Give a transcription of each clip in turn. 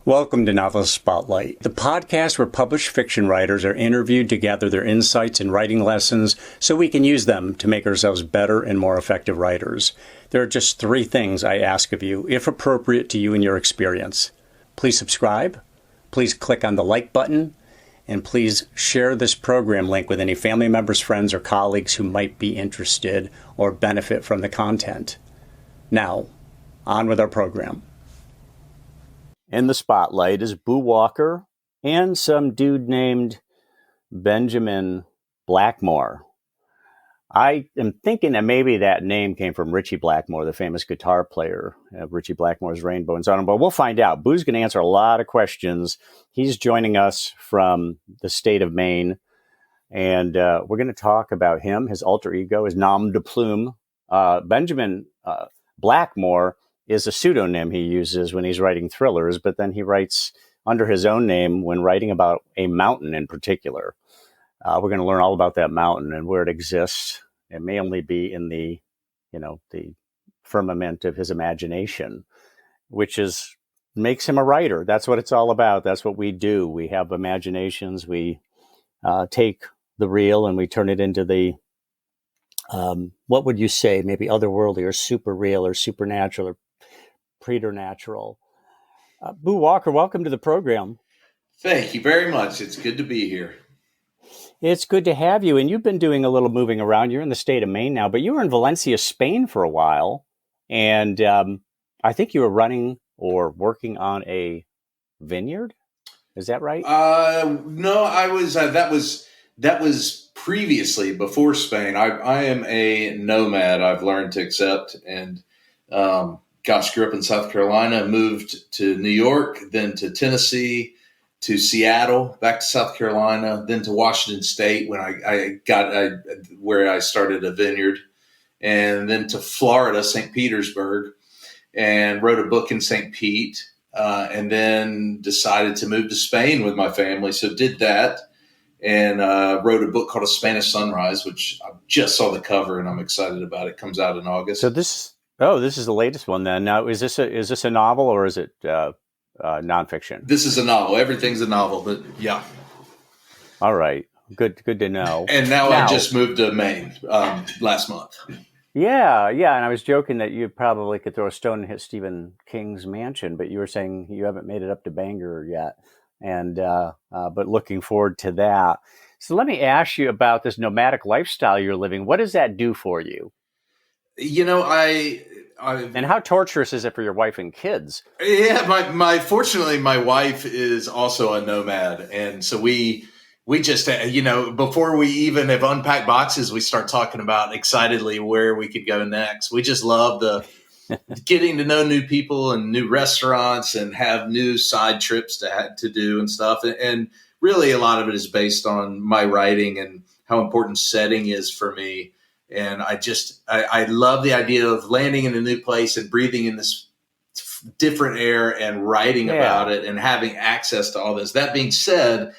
Welcome to Novelist Spotlight, the podcast where published fiction writers are interviewed to gather their insights and writing lessons so we can use them to make ourselves better and more effective writers. There are just 3 things I ask of you, if appropriate to you and your experience. Please subscribe, please click on the like button, and please share this program link with any family members, friends, or colleagues who might be interested or benefit from the content. Now, on with our program. In the spotlight is Boo Walker and some dude named Benjamin Blackmore. I am thinking that maybe that name came from Ritchie Blackmore, the famous guitar player, Ritchie Blackmore's Rainbow and so on. But we'll find out. Boo's going to answer a lot of questions. He's joining us from the state of Maine, and we're going to talk about him, his alter ego, his nom de plume. Benjamin Blackmore is a pseudonym he uses when he's writing thrillers, but then he writes under his own name when writing about a mountain in particular. We're going to learn all about that mountain and where it exists. It may only be in the firmament of his imagination, which makes him a writer. That's what it's all about. That's what we do. We have imaginations. We take the real and we turn it into the, what would you say, maybe otherworldly or super real or supernatural or preternatural. Boo Walker, welcome to the program. Thank you very much. It's good to be here. It's good to have you. And you've been doing a little moving around. You're in the state of Maine now, but you were in Valencia, Spain for a while. And I think you were running or working on a vineyard. Is that right? No, I was, that was previously before Spain. I am a nomad. I've learned to accept and, grew up in South Carolina, moved to New York, then to Tennessee, to Seattle, back to South Carolina, then to Washington State when where I started a vineyard, and then to Florida, St. Petersburg, and wrote a book in St. Pete, and then decided to move to Spain with my family. So did that and wrote a book called A Spanish Sunrise, which I just saw the cover and I'm excited about. It comes out in August. So this is the latest one then. Now, is this a novel or is it nonfiction? This is a novel. Everything's a novel, but yeah. All right. Good to know. And now I just moved to Maine last month. Yeah. And I was joking that you probably could throw a stone and hit Stephen King's mansion, but you were saying you haven't made it up to Bangor yet. And but looking forward to that. So let me ask you about this nomadic lifestyle you're living. What does that do for you? You know, and how torturous is it for your wife and kids? Yeah, fortunately, my wife is also a nomad, and so we just before we even have unpacked boxes, we start talking about excitedly where we could go next. We just love the getting to know new people and new restaurants and have new side trips to do and stuff. And really, a lot of it is based on my writing and how important setting is for me. And I love the idea of landing in a new place and breathing in this different air and writing about it and having access to all this. That being said,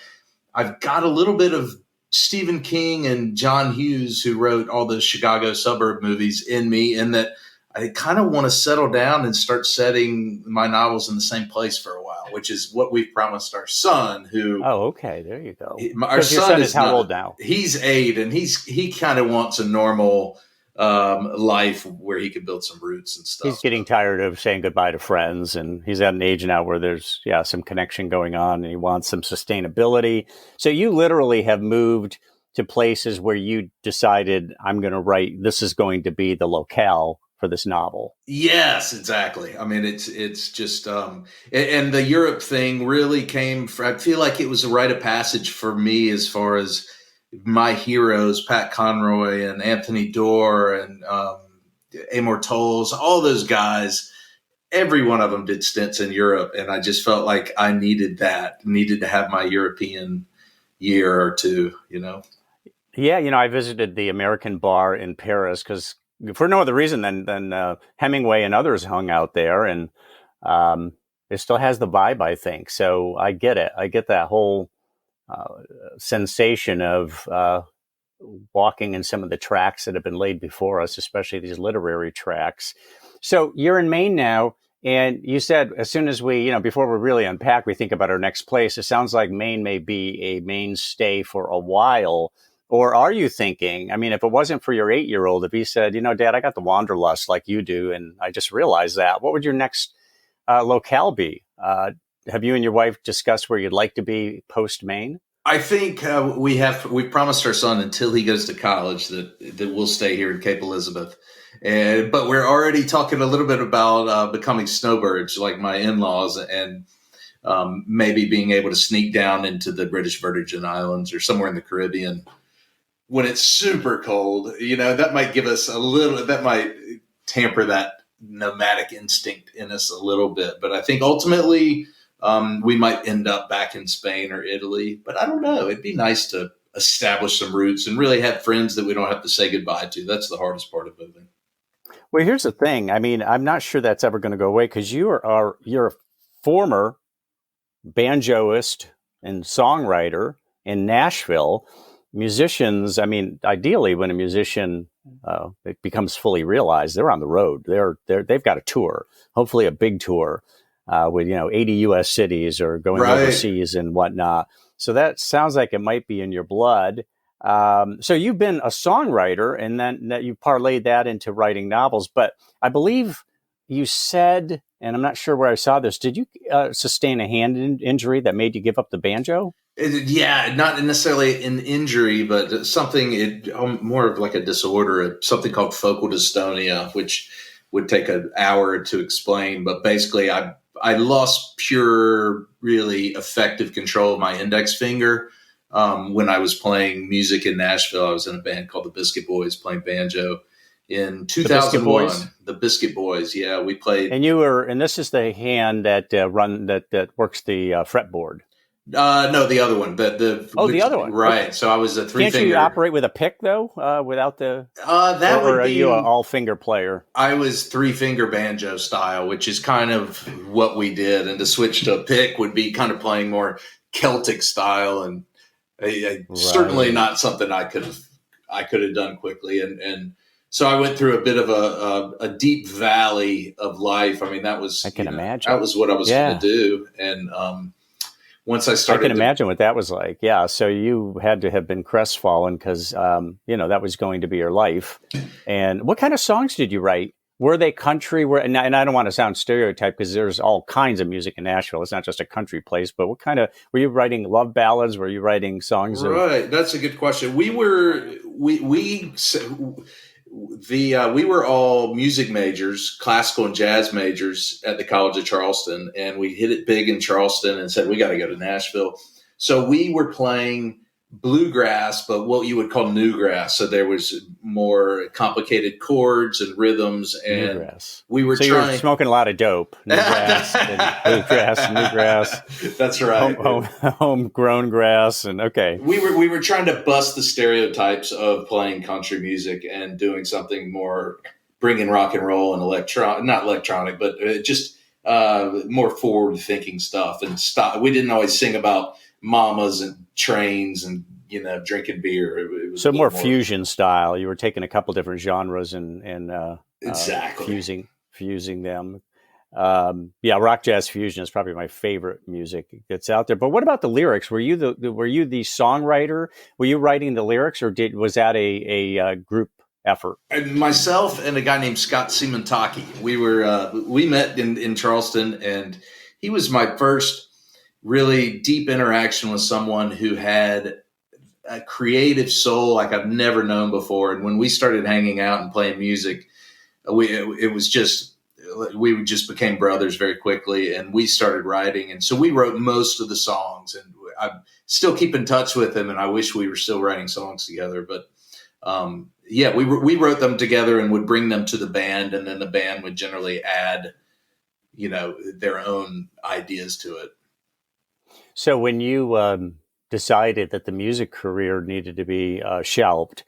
I've got a little bit of Stephen King and John Hughes, who wrote all those Chicago suburb movies, in me, and that I kind of want to settle down and start setting my novels in the same place for a while, which is what we've promised our son, who... Oh, okay. There you go. Our son is how old now? He's 8, and he kind of wants a normal life where he can build some roots and stuff. He's getting tired of saying goodbye to friends, and he's at an age now where there's some connection going on, and he wants some sustainability. So you literally have moved to places where you decided, I'm going to write, this is going to be the locale for this novel. Yes, exactly. I mean, it's just, and the Europe thing really came from, I feel like it was a rite of passage for me as far as my heroes, Pat Conroy and Anthony Dorr and Amor Tolls, all those guys, every one of them did stints in Europe. And I just felt like I needed to have my European year or two, Yeah, I visited the American Bar in Paris because for no other reason than Hemingway and others hung out there, and it still has the vibe, I think. So I get it. I get that whole sensation of walking in some of the tracks that have been laid before us, especially these literary tracks. So you're in Maine now. And you said as soon as we, before we really unpack, we think about our next place. It sounds like Maine may be a mainstay for a while. Or are you thinking, I mean, if it wasn't for your 8-year-old, if he said, Dad, I got the wanderlust like you do, and I just realized that, what would your next locale be? Have you and your wife discussed where you'd like to be post Maine? I think we promised our son until he goes to college that we'll stay here in Cape Elizabeth. But we're already talking a little bit about becoming snowbirds like my in-laws, and maybe being able to sneak down into the British Virgin Islands or somewhere in the Caribbean when it's super cold. That might give us that might tamper that nomadic instinct in us a little bit. But I think ultimately we might end up back in Spain or Italy. But I don't know. It'd be nice to establish some roots and really have friends that we don't have to say goodbye to. That's the hardest part of moving. Well, here's the thing. I mean, I'm not sure that's ever going to go away because you're a former banjoist and songwriter in Nashville. Musicians, I mean, ideally, when a musician it becomes fully realized, they're on the road. They've got a tour, hopefully a big tour with 80 U.S. cities or going overseas and whatnot. So that sounds like it might be in your blood. So you've been a songwriter, and then that you parlayed that into writing novels. But I believe you said, and I'm not sure where I saw this, did you sustain a hand injury that made you give up the banjo? Yeah, not necessarily an injury, but something more of like a disorder, something called focal dystonia, which would take an hour to explain. But basically, I lost pure, really effective control of my index finger when I was playing music in Nashville. I was in a band called the Biscuit Boys playing banjo in 2001. The Biscuit Boys, yeah, we played. And this is the hand that that works the fretboard. No, the other one. The other one. Right. Okay. So I was a 3-finger. Can't you operate with a pick though, without the? Are you an all-finger player? I was 3-finger banjo style, which is kind of what we did, and to switch to a pick would be kind of playing more Celtic style, and certainly not something I could have done quickly, and so I went through a bit of a deep valley of life. I mean, that was, I can imagine. That was what I was going to do, and once I started, I can imagine what that was like. Yeah. So you had to have been crestfallen because, that was going to be your life. And what kind of songs did you write? Were they country? And I don't want to sound stereotyped because there's all kinds of music in Nashville. It's not just a country place, but what kind of, were you writing love ballads? Were you writing songs? Right. That's a good question. We were all music majors, classical and jazz majors at the College of Charleston, and we hit it big in Charleston and said, we got to go to Nashville. So we were playing bluegrass, but what you would call newgrass. So there was more complicated chords and rhythms, and newgrass. We were so you were smoking a lot of dope. Newgrass and newgrass. That's right. Homegrown grass, and okay. We were trying to bust the stereotypes of playing country music and doing something more, bringing rock and roll and not electronic, but just more forward thinking stuff. And we didn't always sing about mamas and trains and drinking beer. It was so more fusion style. You were taking a couple different genres and exactly fusing them. Rock jazz fusion is probably my favorite music that's out there. But what about the lyrics? Were you the songwriter? Were you writing the lyrics, or was that a group effort? And myself and a guy named Scott Simontaki. We met in Charleston, and he was my first really deep interaction with someone who had a creative soul like I've never known before. And when we started hanging out and playing music, we just became brothers very quickly, and we started writing. And so we wrote most of the songs, and I still keep in touch with him, and I wish we were still writing songs together. But we wrote them together and would bring them to the band, and then the band would generally add, their own ideas to it. So when you decided that the music career needed to be shelved,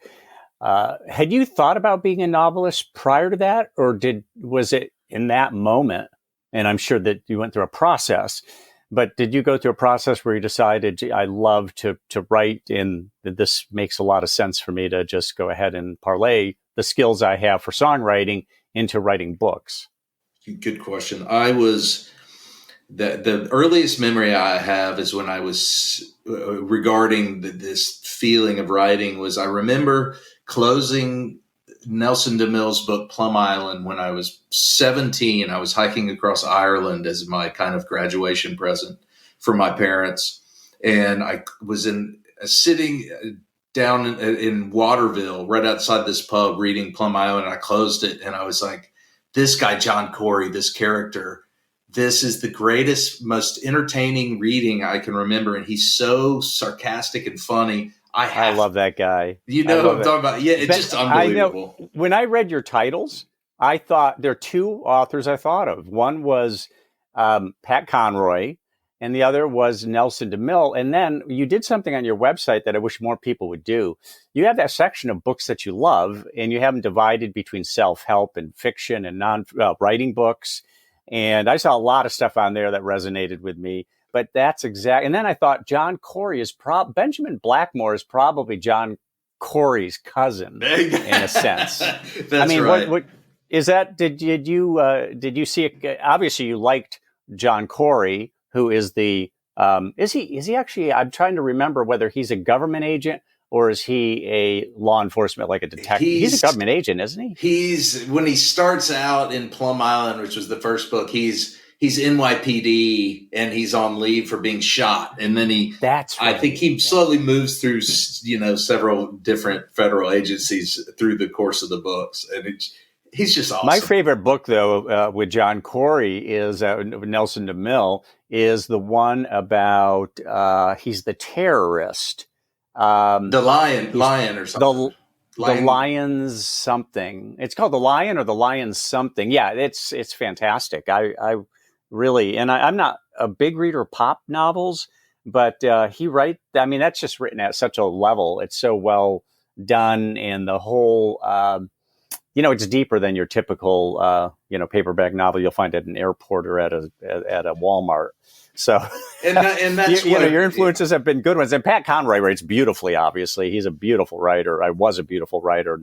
had you thought about being a novelist prior to that, or was it in that moment? And I'm sure that you went through a process, but did you go through a process where you decided, gee, I love to write, and this makes a lot of sense for me to just go ahead and parlay the skills I have for songwriting into writing books? Good question. The earliest memory I have is when I was regarding this feeling of writing was I remember closing Nelson DeMille's book Plum Island when I was 17. I was hiking across Ireland as my kind of graduation present for my parents. And I was sitting down in Waterville right outside this pub reading Plum Island. And I closed it and I was like, this guy, John Corey, this character, this is the greatest, most entertaining reading I can remember. And he's so sarcastic and funny. I love that guy. You know what I'm talking about? Yeah, it's just unbelievable. I know. When I read your titles, I thought there are two authors I thought of. One was Pat Conroy, and the other was Nelson DeMille. And then you did something on your website that I wish more people would do. You have that section of books that you love, and you have them divided between self-help and fiction and non-writing books. And I saw a lot of stuff on there that resonated with me. But that's exact. And then I thought John Corey is Benjamin Blackmore is probably John Corey's cousin in a sense. That's I mean, right. what is that? Did you see it? Obviously, you liked John Corey, who is the is he actually? I'm trying to remember whether he's a government agent or is he a law enforcement, like a detective? He's a government agent, isn't he? He's when he starts out in Plum Island, which was the first book. He's NYPD and he's on leave for being shot. And then I think he slowly moves through, several different federal agencies through the course of the books. And he's just awesome. My favorite book, though, with John Corey is Nelson DeMille, is the one about he's the terrorist. The lion or something. The Lion's something. It's called The Lion or The Lion's something. Yeah, it's fantastic. I really, and I'm not a big reader of pop novels, but that's just written at such a level. It's so well done, and the whole, it's deeper than your typical, paperback novel you'll find at an airport or at a Walmart. So, and that's your influences have been good ones. And Pat Conroy writes beautifully. Obviously, he's a beautiful writer. I was a beautiful writer.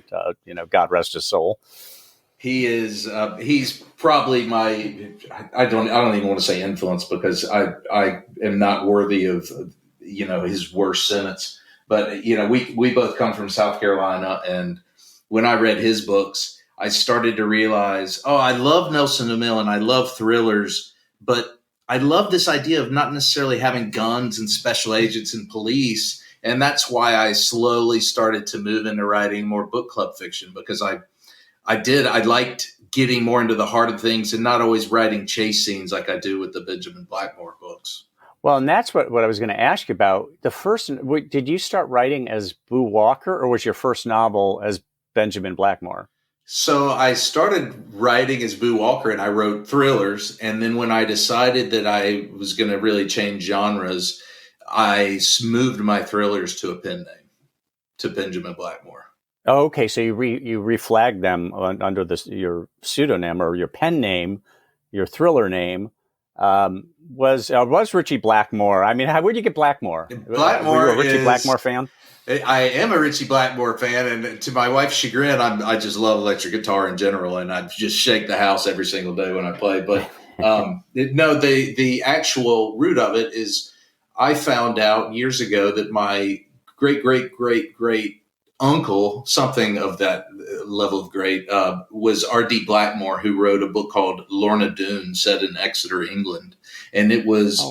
God rest his soul. He is. He's probably my. I don't even want to say influence because I am not worthy of his worst sentence. But we both come from South Carolina, and when I read his books, I started to realize, I love Nelson DeMille and I love thrillers, but I love this idea of not necessarily having guns and special agents and police, and that's why I slowly started to move into writing more book club fiction because I liked getting more into the heart of things and not always writing chase scenes like I do with the Benjamin Blackmore books. Well, and that's what I was going to ask you about. Did you start writing as Boo Walker, or was your first novel as Benjamin Blackmore? So I started writing as Boo Walker and I wrote thrillers. And then when I decided that I was going to really change genres, I moved my thrillers to a pen name, to Benjamin Blackmore. Oh, okay, so you reflagged them under your pseudonym or your pen name, your thriller name was Richie Blackmore. I mean, where'd you get Blackmore? Blackmore, were you a Richie Blackmore fan? I am a Richie Blackmore fan, and to my wife's chagrin, I just love electric guitar in general, and I just shake the house every single day when I play. But the actual root of it is I found out years ago that my great uncle, something of that level of great, was R.D. Blackmore, who wrote a book called Lorna Doone, set in Exeter, England. And it was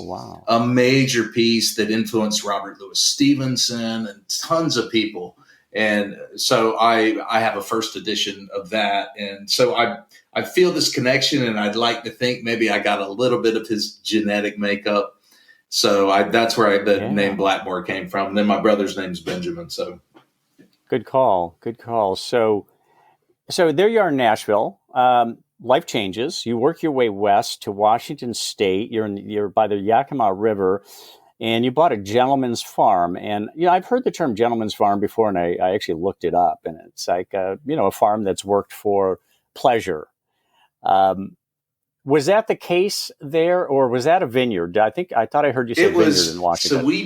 a major piece that influenced Robert Louis Stevenson and tons of people. And so I have a first edition of that. And so I feel this connection, and I'd like to think maybe I got a little bit of his genetic makeup. So that's where the name Blackmore came from. And then my brother's name's Benjamin, so... Good call. So there you are in Nashville. Life changes. You work your way west to Washington State. You're by the Yakima River, and you bought a gentleman's farm. And I've heard the term gentleman's farm before, and I actually looked it up. And it's like a farm that's worked for pleasure. Was that the case there, or was that a vineyard? I thought I heard you say vineyard in Washington. So we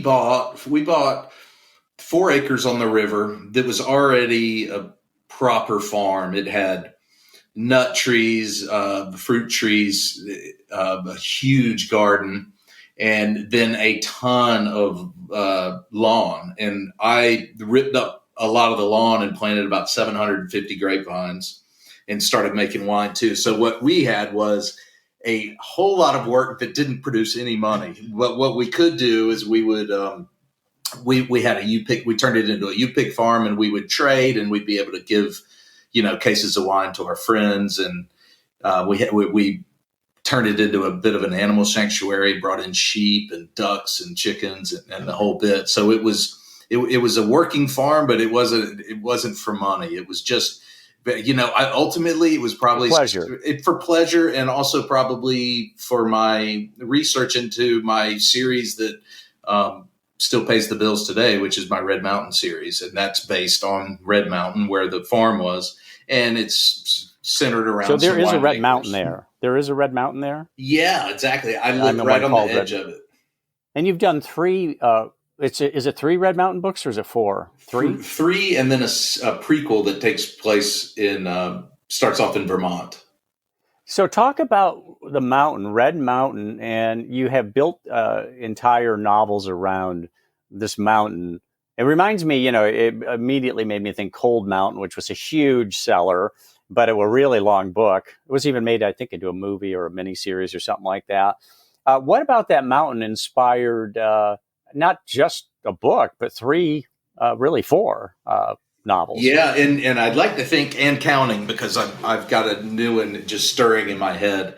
bought 4 acres on the river that was already a proper farm. It had nut trees, fruit trees, a huge garden, and then a ton of lawn. And I ripped up a lot of the lawn and planted about 750 grapevines and started making wine too. So what we had was a whole lot of work that didn't produce any money. But what we could do is we would we had a U-pick. We turned it into a U-pick farm, and we would trade, and we'd be able to give cases of wine to our friends, and we turned it into a bit of an animal sanctuary. Brought in sheep and ducks and chickens and the whole bit. So it was a working farm, but it wasn't for money. It was just. But, ultimately it was probably for pleasure, and also probably for my research into my series that still pays the bills today, which is my Red Mountain series. And that's based on Red Mountain, where the farm was. And it's centered around. So there is a Red Mountain there. There is a Red Mountain there? Yeah, exactly. I live right on the edge of it. And you've done 3... is it 3 Red Mountain books, or is it 4? 3? 3, and then a prequel that takes place starts off in Vermont. So talk about the mountain, Red Mountain, and you have built entire novels around this mountain. It reminds me, it immediately made me think Cold Mountain, which was a huge seller, but a really long book. It was even made, I think, into a movie or a miniseries or something like that. What about that mountain inspired not just a book, but 3, really 4 novels? Yeah, and I'd like to think, and counting, because I've got a new one just stirring in my head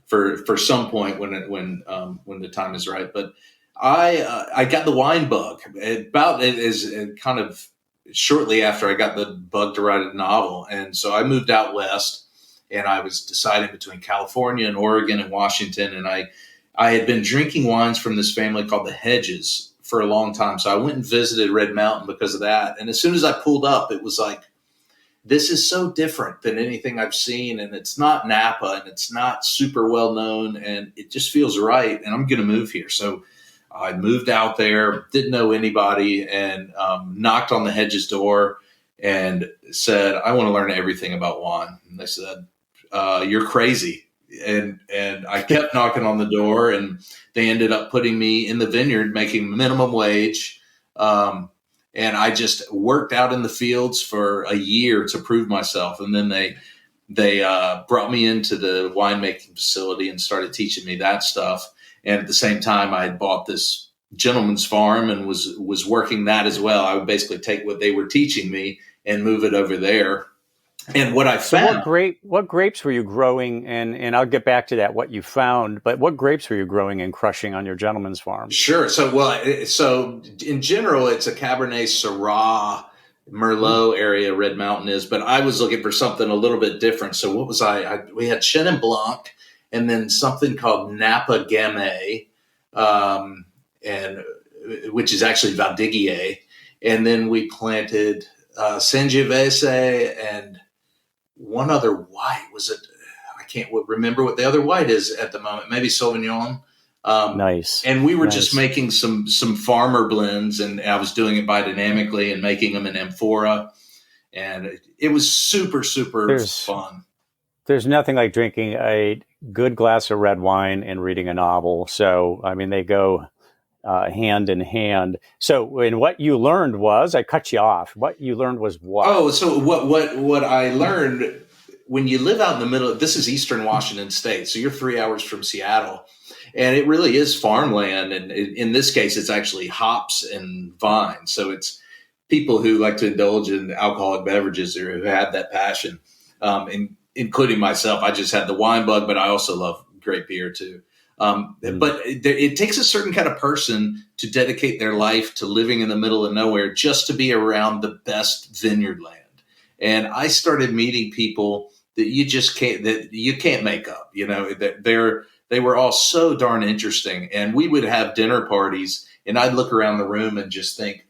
for some point when the time is right. But I got the wine bug about it is kind of shortly after I got the bug to write a novel, and so I moved out west, and I was deciding between California and Oregon and Washington, and I had been drinking wines from this family called the Hedges for a long time. So I went and visited Red Mountain because of that. And as soon as I pulled up, it was like, this is so different than anything I've seen. And it's not Napa, and it's not super well known, and it just feels right. And I'm going to move here. So I moved out there, didn't know anybody, and knocked on the Hedges door and said, I want to learn everything about wine. And they said, you're crazy. And I kept knocking on the door, and they ended up putting me in the vineyard making minimum wage. And I just worked out in the fields for a year to prove myself. And then they brought me into the winemaking facility and started teaching me that stuff. And at the same time, I had bought this gentleman's farm and was working that as well. I would basically take what they were teaching me and move it over there. And what I found. So what grapes were you growing? And I'll get back to that, what you found, but what grapes were you growing and crushing on your gentleman's farm? Sure. So in general, it's a Cabernet Syrah, Merlot area, Red Mountain is, but I was looking for something a little bit different. So what was we had Chenin Blanc, and then something called Napa Gamay, and which is actually Valdiguier. And then we planted Sangiovese and one other white. Was it? I can't remember what the other white is at the moment. Maybe Sauvignon. Nice. And we were just making some farmer blends, and I was doing it biodynamically and making them in amphora. And it was super, super fun. There's nothing like drinking a good glass of red wine and reading a novel. So, I mean, they go hand in hand. So, and what you learned was, I cut you off. What you learned was what? Oh, so what I learned, when you live out in the middle, this is Eastern Washington State, so you're 3 hours from Seattle, and it really is farmland. And in this case, it's actually hops and vines. So it's people who like to indulge in alcoholic beverages or who have that passion, including myself. I just had the wine bug, but I also love great beer too. But it takes a certain kind of person to dedicate their life to living in the middle of nowhere just to be around the best vineyard land. And I started meeting people that you can't make up. You know, they were all so darn interesting. And we would have dinner parties, and I'd look around the room and just think,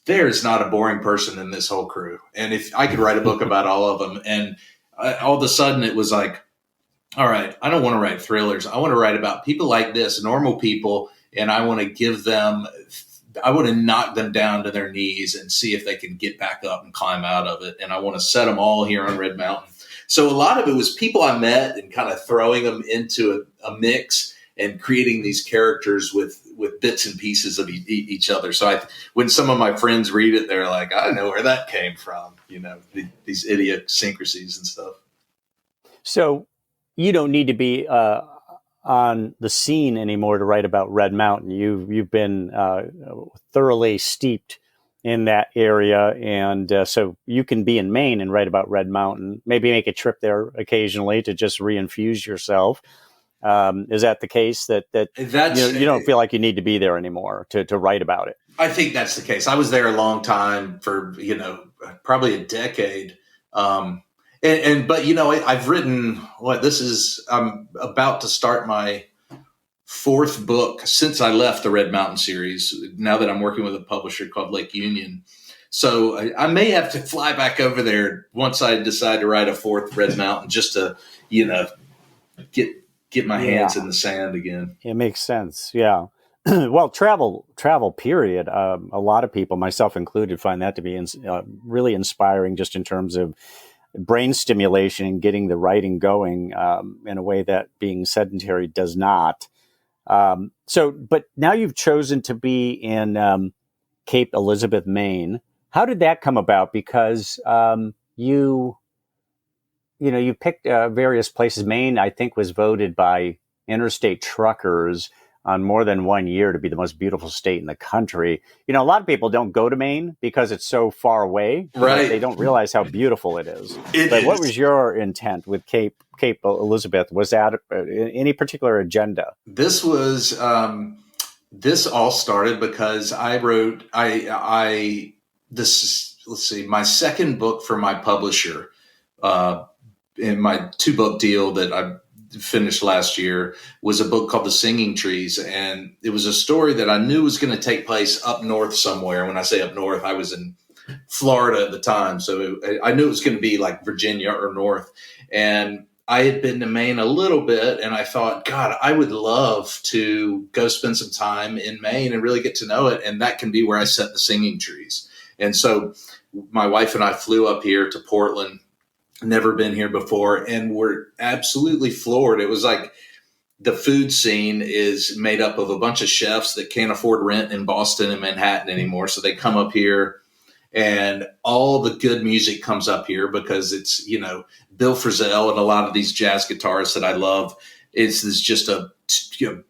there's not a boring person in this whole crew. And if I could write a book about all of them, and all of a sudden it was like, all right, I don't want to write thrillers. I want to write about people like this, normal people, and I want to knock them down to their knees and see if they can get back up and climb out of it. And I want to set them all here on Red Mountain. So a lot of it was people I met and kind of throwing them into a mix and creating these characters with bits and pieces of each other. So when some of my friends read it, they're like, I know where that came from, these idiosyncrasies and stuff. So you don't need to be on the scene anymore to write about Red Mountain. You've been thoroughly steeped in that area, and so you can be in Maine and write about Red Mountain. Maybe make a trip there occasionally to just reinfuse yourself. Is that the case? That you don't feel like you need to be there anymore to write about it? I think that's the case. I was there a long time for probably a decade. But I've written I'm about to start my fourth book since I left the Red Mountain series, now that I'm working with a publisher called Lake Union. So I may have to fly back over there once I decide to write a fourth Red Mountain, just to, get my hands in the sand again. It makes sense. Yeah. Well, travel period. A lot of people, myself included, find that to be really inspiring, just in terms of brain stimulation and getting the writing going in a way that being sedentary does not. But now you've chosen to be in Cape Elizabeth, Maine. How did that come about? Because you picked various places. Maine, I think, was voted by interstate truckers on more than 1 year to be the most beautiful state in the country. A lot of people don't go to Maine because it's so far away. Right. They don't realize how beautiful it is. But what was your intent with Cape Elizabeth? Was that any particular agenda? This was, this all started because I wrote, my second book for my publisher, in my 2-book deal that I finished last year, was a book called The Singing Trees. And it was a story that I knew was going to take place up north somewhere. When I say up north, I was in Florida at the time. So I knew it was going to be like Virginia or north. And I had been to Maine a little bit, and I thought, God, I would love to go spend some time in Maine and really get to know it. And that can be where I set The Singing Trees. And so my wife and I flew up here to Portland. Never been here before, and we're absolutely floored. It was like the food scene is made up of a bunch of chefs that can't afford rent in Boston and Manhattan anymore. So they come up here, and all the good music comes up here because it's, Bill Frisell and a lot of these jazz guitarists that I love. It's just a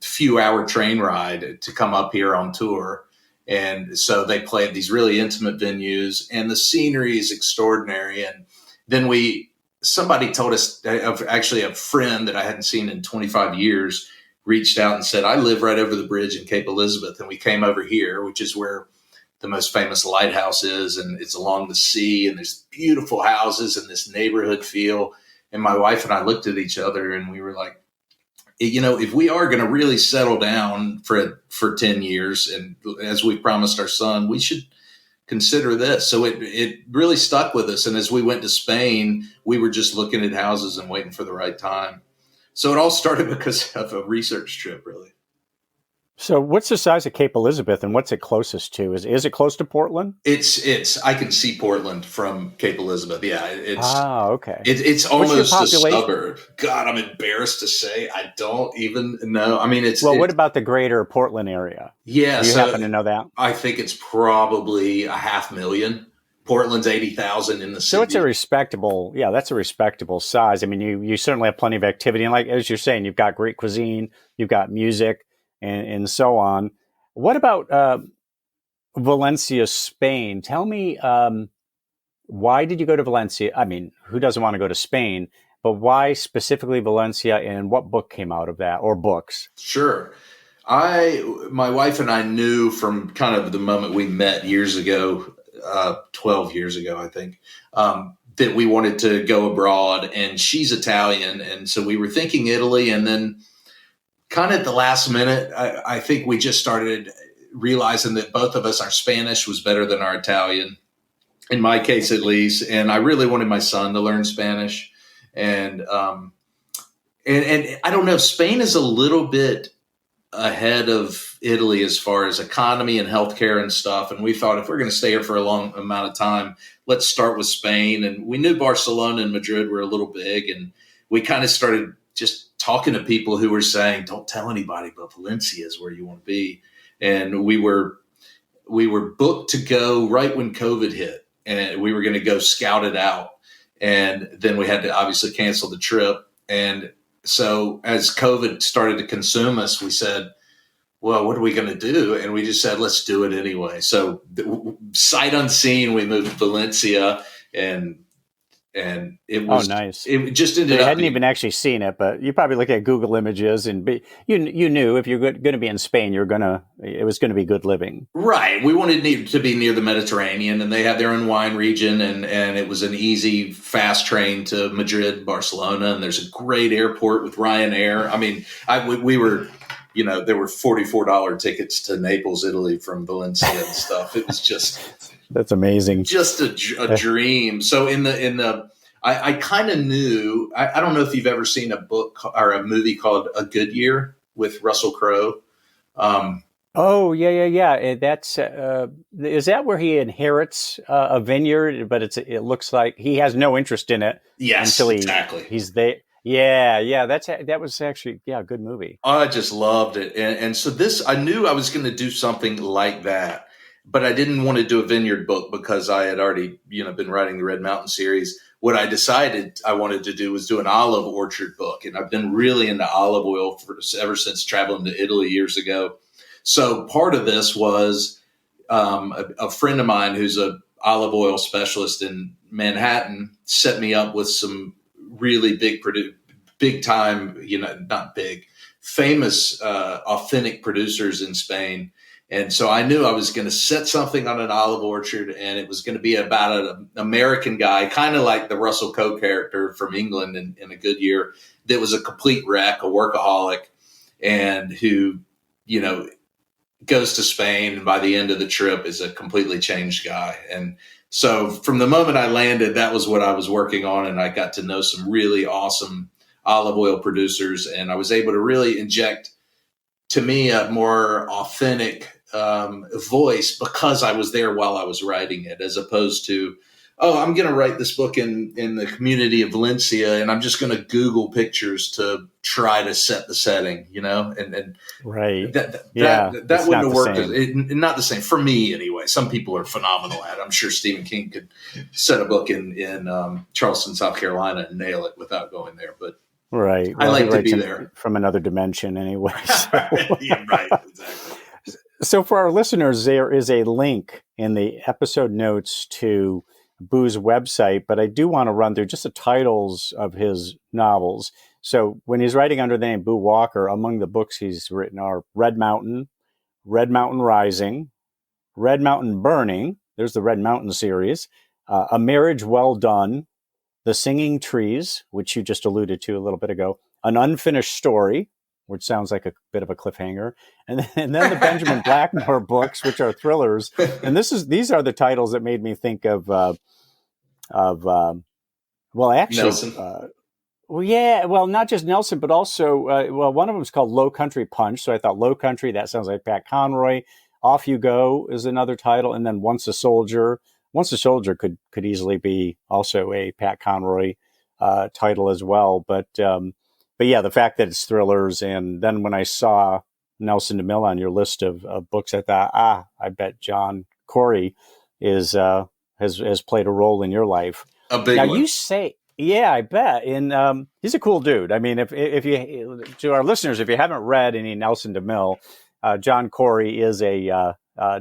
few hour train ride to come up here on tour. And so they play at these really intimate venues, and the scenery is extraordinary. And then somebody told us, actually a friend that I hadn't seen in 25 years reached out and said, I live right over the bridge in Cape Elizabeth. And we came over here, which is where the most famous lighthouse is. And it's along the sea, and there's beautiful houses and this neighborhood feel. And my wife and I looked at each other, and we were like, if we are going to really settle down for 10 years, and as we promised our son, we should consider this. So it really stuck with us. And as we went to Spain, we were just looking at houses and waiting for the right time. So it all started because of a research trip, really. So what's the size of Cape Elizabeth, and what's it closest to? Is it close to Portland? I can see Portland from Cape Elizabeth. Yeah. Okay. It's almost a suburb. God, I'm embarrassed to say I don't even know. I mean, what about the greater Portland area? Yeah. Do you happen to know that? I think it's probably 500,000. Portland's 80,000 in the city. So it's that's a respectable size. I mean, you certainly have plenty of activity. And like, as you're saying, you've got great cuisine, you've got music, and so on. What about Valencia, Spain? Tell me, why did you go to Valencia? I mean, who doesn't want to go to Spain? But why specifically Valencia, and what book came out of that, or books? Sure. My wife and I knew from kind of the moment we met years ago, 12 years ago, I think, that we wanted to go abroad, and she's Italian. And so we were thinking Italy, and then kind of at the last minute, I think we just started realizing that both of us, our Spanish was better than our Italian, in my case at least. And I really wanted my son to learn Spanish. And I don't know, Spain is a little bit ahead of Italy as far as economy and healthcare and stuff. And we thought, if we're going to stay here for a long amount of time, let's start with Spain. And we knew Barcelona and Madrid were a little big, and we kind of started just talking to people who were saying, don't tell anybody, but Valencia is where you want to be. And we were booked to go right when COVID hit, and we were going to go scout it out. And then we had to obviously cancel the trip. And so as COVID started to consume us, we said, well, what are we going to do? And we just said, let's do it anyway. So sight unseen, we moved to Valencia, and it was nice. It just ended up. I I hadn't even actually seen it, but you probably look at Google Images, and you knew if you're going to be in Spain, it was going to be good living. Right. We wanted to be near the Mediterranean, and they had their own wine region, and it was an easy, fast train to Madrid, Barcelona, and there's a great airport with Ryanair. I mean, we were, there were $44 tickets to Naples, Italy from Valencia and stuff. It was just that's amazing, just a dream. So I kind of knew. I don't know if you've ever seen a book or a movie called A Good Year with Russell Crowe. Oh, yeah. That's is that where he inherits a vineyard? But it looks like he has no interest in it. Yes, until exactly. He's there. Yeah. That was actually a good movie. I just loved it, and so I knew I was going to do something like that, but I didn't want to do a vineyard book because I had already been writing the Red Mountain series. What I decided I wanted to do was do an olive orchard book, and I've been really into olive oil ever since traveling to Italy years ago. So part of this was a friend of mine who's a olive oil specialist in Manhattan set me up with some really big time, not big, famous, authentic producers in Spain. And so I knew I was going to set something on an olive orchard, and it was going to be about an American guy, kind of like the Russell Crowe character from England in A Good Year, that was a complete wreck, a workaholic, and who, goes to Spain, and by the end of the trip is a completely changed guy. And so from the moment I landed, that was what I was working on. And I got to know some really awesome olive oil producers, and I was able to really inject, to me, a more authentic voice because I was there while I was writing it, as opposed to, I'm going to write this book in the community of Valencia, and I'm just going to Google pictures to try to set the setting, and right. That wouldn't have worked. Not the same for me anyway. Some people are phenomenal at it. I'm sure Stephen King could set a book in Charleston, South Carolina, and nail it without going there. But right, I like to be there from another dimension anyway. So. Yeah, right, exactly. So for our listeners, there is a link in the episode notes to Boo's website, but I do want to run through just the titles of his novels. So when he's writing under the name Boo Walker, among the books he's written are Red Mountain Rising, Red Mountain Burning, there's the Red Mountain series, A Marriage Well Done, The Singing Trees, which you just alluded to a little bit ago, An Unfinished Story, which sounds like a bit of a cliffhanger, and then the Benjamin Blackmore books, which are thrillers. And these are the titles that made me think of Nelson. Not just Nelson, but also one of them is called Low Country Punch. So I thought Low Country, that sounds like Pat Conroy. Off You Go is another title, and then Once a Soldier. Once a Soldier could easily be also a Pat Conroy title as well, but yeah, the fact that it's thrillers, and then when I saw Nelson DeMille on your list of books, I thought, I bet John Corey has played a role in your life. A big one. You say, yeah, I bet. And he's a cool dude. I mean, if you, to our listeners, if you haven't read any Nelson DeMille, John Corey is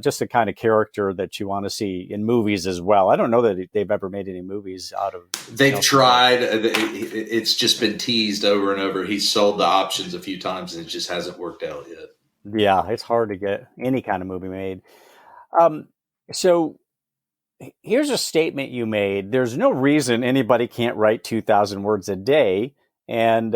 just the kind of character that you want to see in movies as well. I don't know that they've ever made any movies out of. They've Nelson tried. It's just been teased over and over. He's sold the options a few times, and it just hasn't worked out yet. Yeah, it's hard to get any kind of movie made. So here's a statement you made. There's no reason anybody can't write 2,000 words a day, and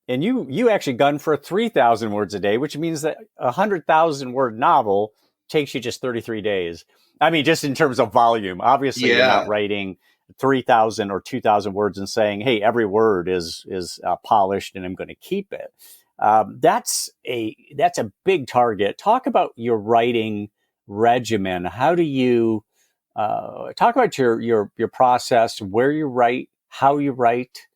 you actually gun for 3,000 words a day, which means that 100,000 word novel takes you just 33 days. I mean, just in terms of volume. Obviously, You're not writing 3,000 or 2,000 words and saying, hey, every word is polished and I'm going to keep it. That's a big target. Talk about your writing regimen. How do you talk about your process, where you write, how you write?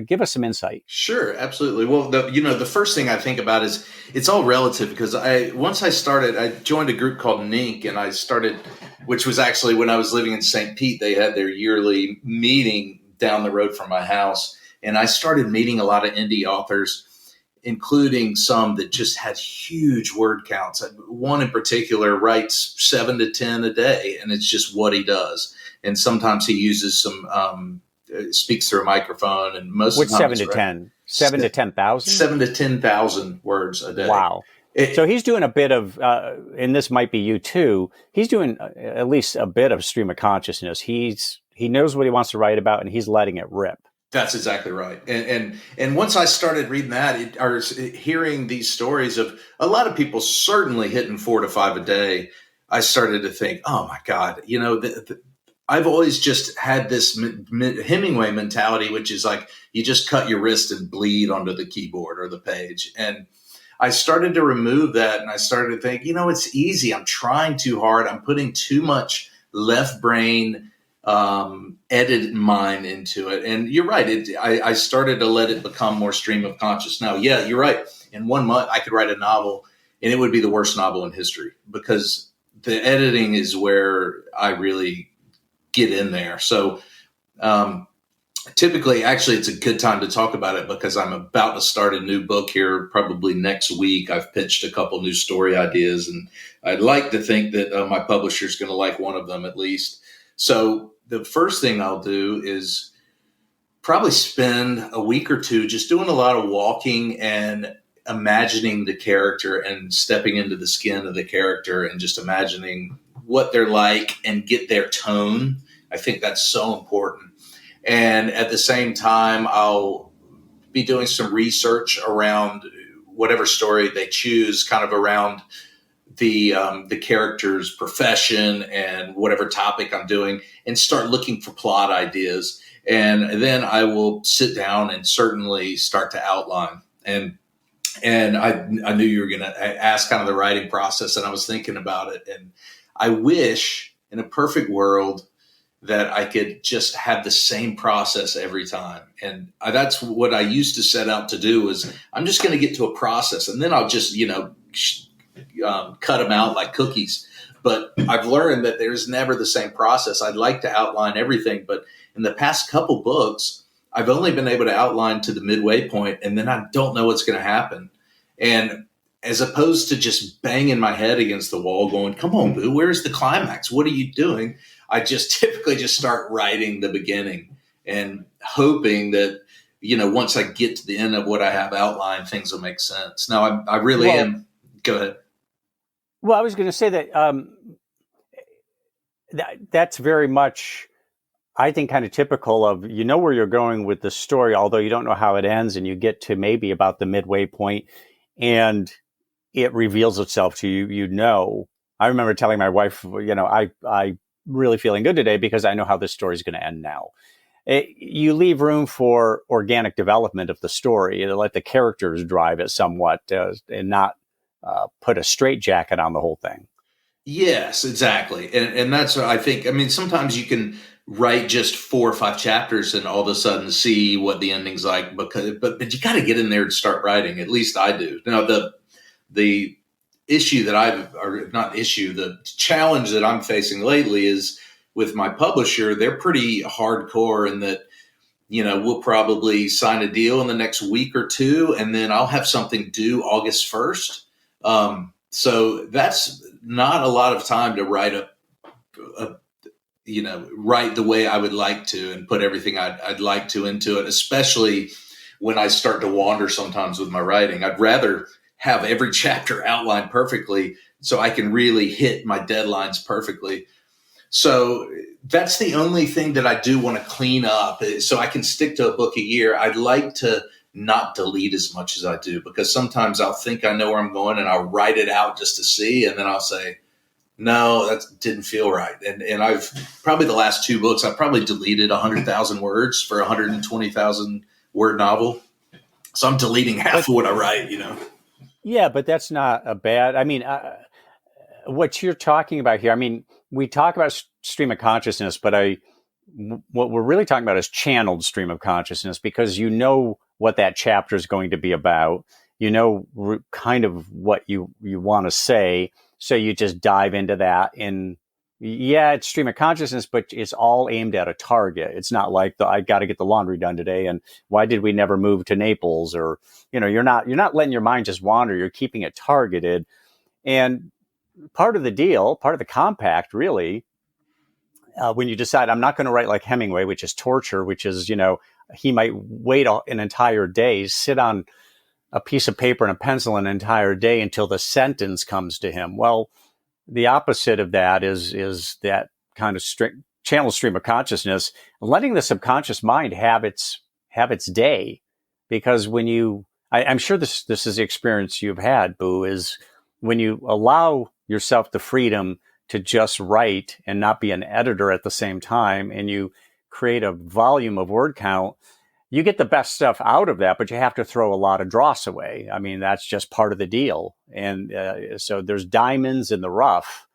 Give us some insight. Sure, absolutely. Well, the first thing I think about is it's all relative, because once I started, I joined a group called NINC, and I started, which was actually when I was living in St. Pete. They had their yearly meeting down the road from my house, and I started meeting a lot of indie authors, including some that just had huge word counts. One in particular writes 7 to 10 a day, and it's just what he does. And sometimes he uses some speaks through a microphone, and most What's of the time 7 to 10? 7 to 10,000? 7 to 10,000 words a day. Wow. So he's doing a bit of, and this might be you too, he's doing at least a bit of stream of consciousness. He knows what he wants to write about, and he's letting it rip. That's exactly right. And once I started reading that, or hearing these stories of a lot of people certainly hitting 4 to 5 a day, I started to think, oh my God, I've always just had this Hemingway mentality, which is like you just cut your wrist and bleed onto the keyboard or the page. And I started to remove that, and I started to think, it's easy. I'm trying too hard. I'm putting too much left brain edited mind into it. And you're right. I started to let it become more stream of conscious. Now, yeah, you're right. In 1 month, I could write a novel, and it would be the worst novel in history, because the editing is where I really get in there. So typically, actually, it's a good time to talk about it, because I'm about to start a new book here probably next week. I've pitched a couple new story ideas, and I'd like to think that my publisher is going to like one of them at least. So the first thing I'll do is probably spend a week or two just doing a lot of walking and imagining the character and stepping into the skin of the character and just imagining what they're like and get their tone. I think that's so important. And at the same time, I'll be doing some research around whatever story they choose, kind of around the character's profession and whatever topic I'm doing, and start looking for plot ideas. And then I will sit down and certainly start to outline. And I knew you were going to ask kind of the writing process, and I was thinking about it. And I wish in a perfect world that I could just have the same process every time. And that's what I used to set out to do, is I'm just going to get to a process, and then I'll just, cut them out like cookies. But I've learned that there's never the same process. I'd like to outline everything, but in the past couple books, I've only been able to outline to the midway point, and then I don't know what's going to happen. And as opposed to just banging my head against the wall going, come on, boo, where's the climax? What are you doing? I just typically just start writing the beginning and hoping that, once I get to the end of what I have outlined, things will make sense. Now, I really am. Go ahead. Well, I was going to say that that's very much, I think, kind of typical of, where you're going with the story, although you don't know how it ends, and you get to maybe about the midway point and it reveals itself to you. I remember telling my wife, I really feeling good today because I know how this story is going to end now. You leave room for organic development of the story, let the characters drive it somewhat, and not put a straitjacket on the whole thing. Yes, exactly. And that's what I think. I mean, sometimes you can write just 4 or 5 chapters and all of a sudden see what the ending's like, but you got to get in there and start writing. At least I do. Now, the issue that the challenge that I'm facing lately is with my publisher. They're pretty hardcore in that, we'll probably sign a deal in the next week or two, and then I'll have something due August 1st. So that's not a lot of time to write write the way I would like to and put everything I'd like to into it, especially when I start to wander sometimes with my writing. I'd rather have every chapter outlined perfectly so I can really hit my deadlines perfectly. So that's the only thing that I do want to clean up, so I can stick to a book a year. I'd like to not delete as much as I do, because sometimes I'll think I know where I'm going and I'll write it out just to see, and then I'll say, no, that didn't feel right. And I've probably the last 2 books, I've probably deleted 100,000 words for a 120,000 word novel. So I'm deleting half of what I write, Yeah, but that's not a bad. I mean, what you're talking about here. I mean, we talk about stream of consciousness, but what we're really talking about is channeled stream of consciousness, because you know what that chapter is going to be about. You know, kind of what you want to say, so you just dive into that. And yeah, it's stream of consciousness, but it's all aimed at a target. It's not like I got to get the laundry done today, and why did we never move to Naples? Or you're not letting your mind just wander. You're keeping it targeted. And part of the deal, part of the compact, really, when you decide I'm not going to write like Hemingway, which is torture, which is, he might wait an entire day, sit on a piece of paper and a pencil an entire day until the sentence comes to him. Well, the opposite of that is that kind of channel stream of consciousness, letting the subconscious mind have its day. Because when I'm sure this is the experience you've had, Boo, is when you allow yourself the freedom to just write and not be an editor at the same time, and you create a volume of word count, you get the best stuff out of that, but you have to throw a lot of dross away. I mean, that's just part of the deal. And so there's diamonds in the rough.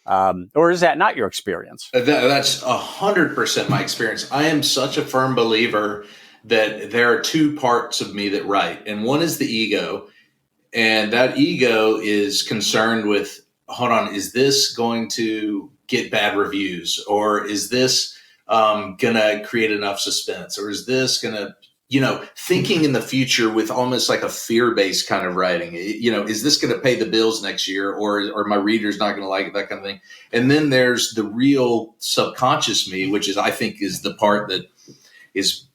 Or is that not your experience? That's 100% my experience. I am such a firm believer that there are two parts of me that write. And one is the ego. And that ego is concerned with, hold on, is this going to get bad reviews? Or is this going to create enough suspense? Or is this going to, thinking in the future with almost like a fear-based kind of writing? Is this going to pay the bills next year? Or my reader's not going to like it, that kind of thing. And then there's the real subconscious me, which I think is the part that is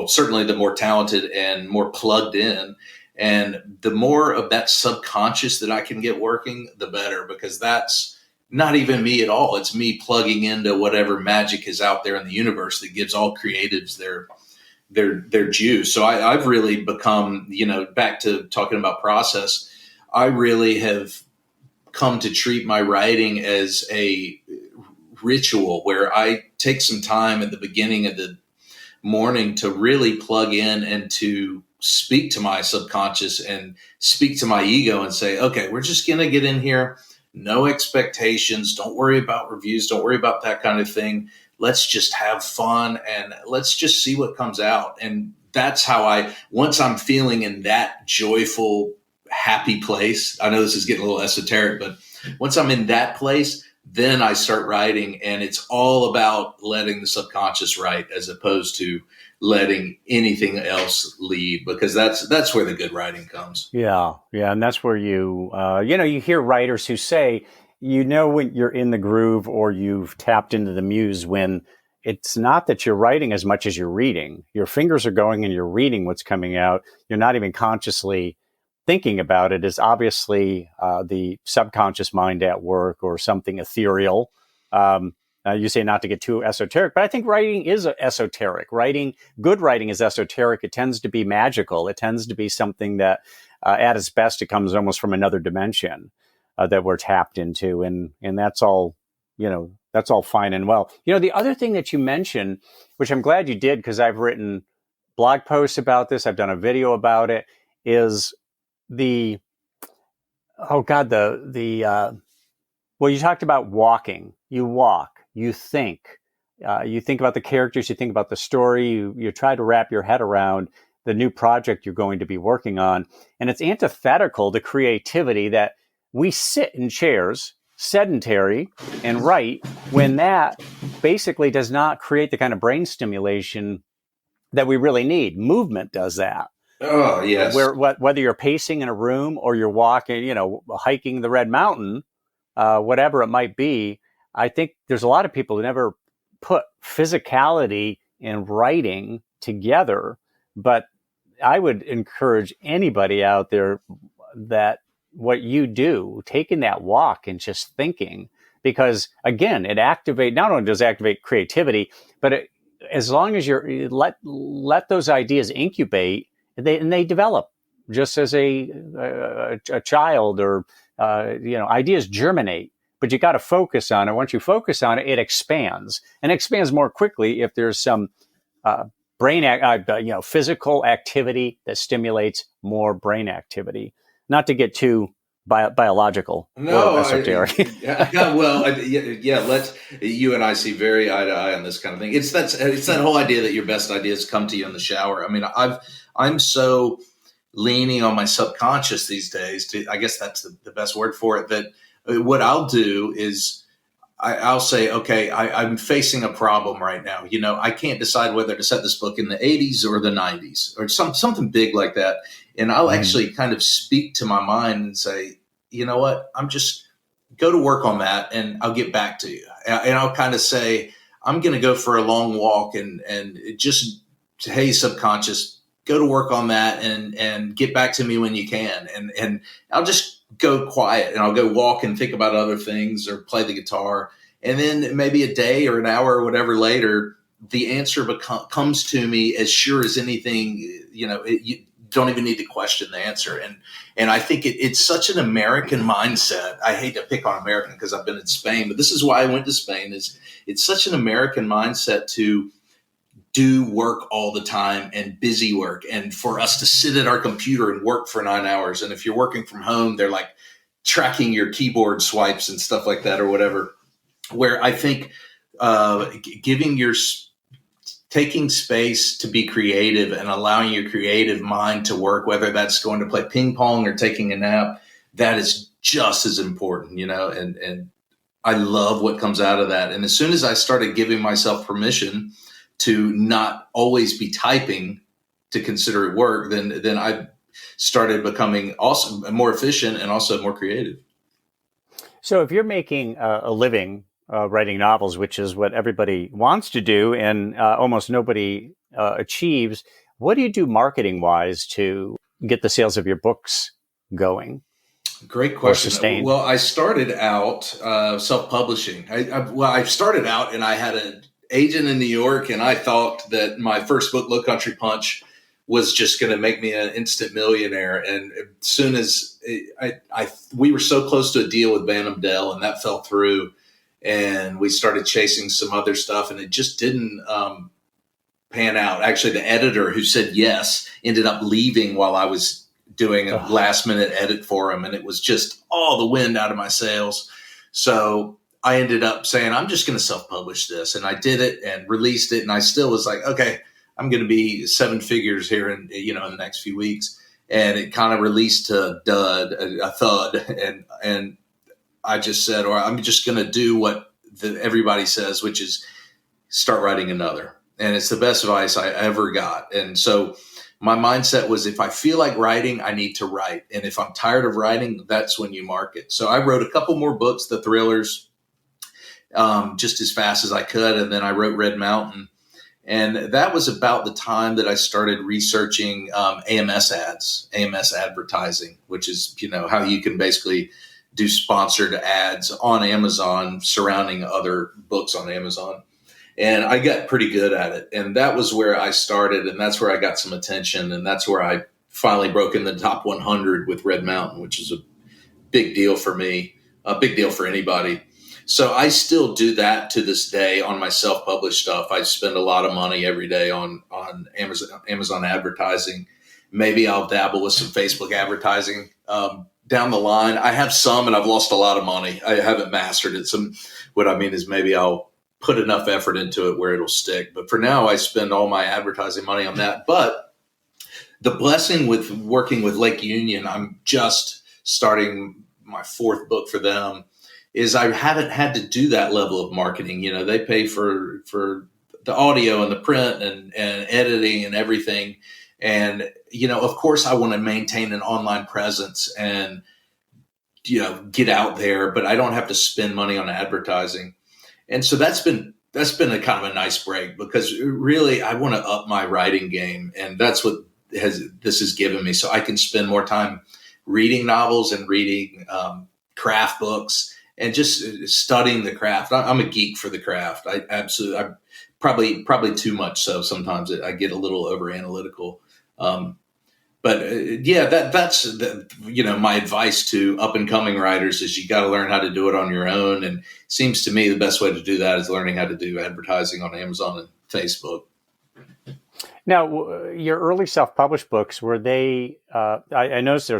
certainly the more talented and more plugged in. And the more of that subconscious that I can get working, the better, because that's not even me at all. It's me plugging into whatever magic is out there in the universe that gives all creatives their juice. So I've really become, back to talking about process, I really have come to treat my writing as a ritual where I take some time at the beginning of the morning to really plug in and to speak to my subconscious and speak to my ego and say, okay, we're just going to get in here. No expectations. Don't worry about reviews. Don't worry about that kind of thing. Let's just have fun and let's just see what comes out. And that's how once I'm feeling in that joyful, happy place, I know this is getting a little esoteric, but once I'm in that place, then I start writing, and it's all about letting the subconscious write as opposed to letting anything else lead, because that's where the good writing comes. Yeah. And that's where you hear writers who say, when you're in the groove or you've tapped into the muse, when it's not that you're writing as much as you're reading. Your fingers are going and you're reading what's coming out. You're not even consciously thinking about it. Is obviously the subconscious mind at work, or something ethereal. You say not to get too esoteric, but I think writing is esoteric. Good writing is esoteric. It tends to be magical. It tends to be something that, at its best, it comes almost from another dimension that we're tapped into, and that's all. That's all fine and well. The other thing that you mentioned, which I'm glad you did, because I've written blog posts about this, I've done a video about it, is you talked about walking. You walk, you think about the characters, you think about the story, you try to wrap your head around the new project you're going to be working on. And it's antithetical to creativity that we sit in chairs, sedentary, and write, when that basically does not create the kind of brain stimulation that we really need. Movement does that. Oh, yes. Whether you're pacing in a room or you're walking, hiking the Red Mountain, whatever it might be, I think there's a lot of people who never put physicality and writing together. But I would encourage anybody out there that what you do, taking that walk and just thinking, because again, not only does it activate creativity, but as long as you let those ideas incubate, they develop just as a child, or ideas germinate. But you got to focus on it. Once you focus on it, it expands, and expands more quickly if there's some physical activity that stimulates more brain activity. Not to get too biological or esoteric. Let's. You and I see very eye to eye on this kind of thing. It's that whole idea that your best ideas come to you in the shower. I mean, I'm so leaning on my subconscious these days. I guess that's the best word for it. That what I'll do is I'll say, okay, I'm facing a problem right now. I can't decide whether to set this book in the 80s or the 90s or something big like that. And I'll actually kind of speak to my mind and say, you know what, I'm just go to work on that and I'll get back to you. And I'll kind of say, I'm going to go for a long walk and just, hey, subconscious, go to work on that and get back to me when you can. And I'll just go quiet and I'll go walk and think about other things or play the guitar. And then maybe a day or an hour or whatever later, the answer comes to me as sure as anything. You don't even need to question the answer. And I think it's such an American mindset. I hate to pick on American because I've been in Spain, but this is why I went to Spain. It's such an American mindset to do work all the time and busy work, and for us to sit at our computer and work for 9 hours. And if you're working from home, they're like tracking your keyboard swipes and stuff like that or whatever, where I think taking space to be creative and allowing your creative mind to work, whether that's going to play ping pong or taking a nap, that is just as important, and I love what comes out of that. And as soon as I started giving myself permission to not always be typing to consider it work, then I started becoming also more efficient and also more creative. So if you're making a living writing novels, which is what everybody wants to do and almost nobody achieves, what do you do marketing-wise to get the sales of your books going? Great question. Well, I started out self-publishing. I started out and I had an agent in New York, and I thought that my first book, Low Country Punch, was just going to make me an instant millionaire. And as soon as we were so close to a deal with Bantam Dell, and that fell through, and we started chasing some other stuff, and it just didn't pan out. Actually, the editor who said yes ended up leaving while I was doing a last minute edit for him, and it was just all the wind out of my sails. So I ended up saying, I'm just going to self-publish this. And I did it and released it. And I still was like, okay, I'm going to be 7 figures here in the next few weeks. And it kind of released to a thud. And I just said, or I'm just going to do what everybody says, which is start writing another. And it's the best advice I ever got. And so my mindset was, if I feel like writing, I need to write. And if I'm tired of writing, that's when you market. So I wrote a couple more books, the thrillers, just as fast as I could. And then I wrote Red Mountain. And that was about the time that I started researching AMS ads, AMS advertising, which is, how you can basically do sponsored ads on Amazon surrounding other books on Amazon. And I got pretty good at it. And that was where I started. And that's where I got some attention. And that's where I finally broke in the top 100 with Red Mountain, which is a big deal for me, a big deal for anybody. So I still do that to this day on my self-published stuff. I spend a lot of money every day on Amazon advertising. Maybe I'll dabble with some Facebook advertising down the line. I have some, and I've lost a lot of money. I haven't mastered it. What I mean is maybe I'll put enough effort into it where it'll stick. But for now, I spend all my advertising money on that. But the blessing with working with Lake Union, I'm just starting my 4th book for them, is I haven't had to do that level of marketing. They pay for the audio and the print and editing and everything. And, of course I want to maintain an online presence and, get out there, but I don't have to spend money on advertising. And so that's been a kind of a nice break, because really I want to up my writing game. And that's what this has given me. So I can spend more time reading novels and reading craft books and just studying the craft. I'm a geek for the craft. I probably too much. So sometimes I get a little over analytical. That's my advice to up and coming writers is you got to learn how to do it on your own. And it seems to me the best way to do that is learning how to do advertising on Amazon and Facebook. Now, your early self-published books, were they, I noticed